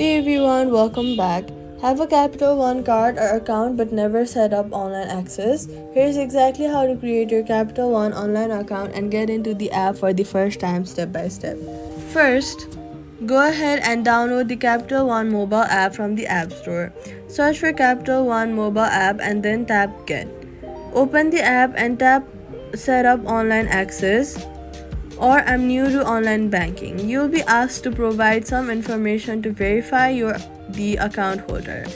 Hey everyone, welcome back. Have a Capital One card or account but never set up online access? Here's exactly how to create your Capital One online account and get into the app for the first time step by step. First, go ahead and download the Capital One mobile app from the App Store. Search for Capital One mobile app and then tap Get. Open the app and tap Set up online access or I'm new to online banking. You'll be asked to provide some information to verify you're the account holder.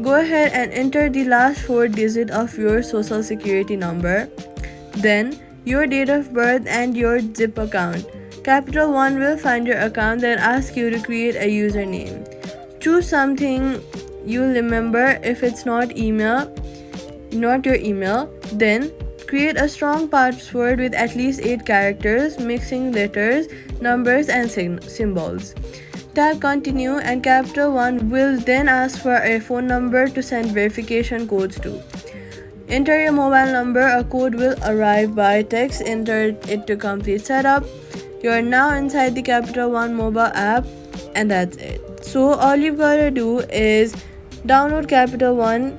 Go ahead and enter the last four digits of your social security number, then your date of birth and your zip account. Capital One will find your account and ask you to create a username. Choose something you'll remember. If it's not your email, then create a strong password with at least 8 characters, mixing letters, numbers, and symbols. Tap Continue, and Capital One will then ask for a phone number to send verification codes to. Enter your mobile number, a code will arrive by text. Enter it to complete setup. You are now inside the Capital One mobile app, and that's it. So, all you've got to do is download Capital One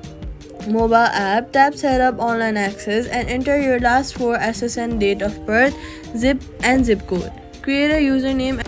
mobile app, tap Setup Online Access, and enter your last four SSN date of birth, zip, and zip code. Create a username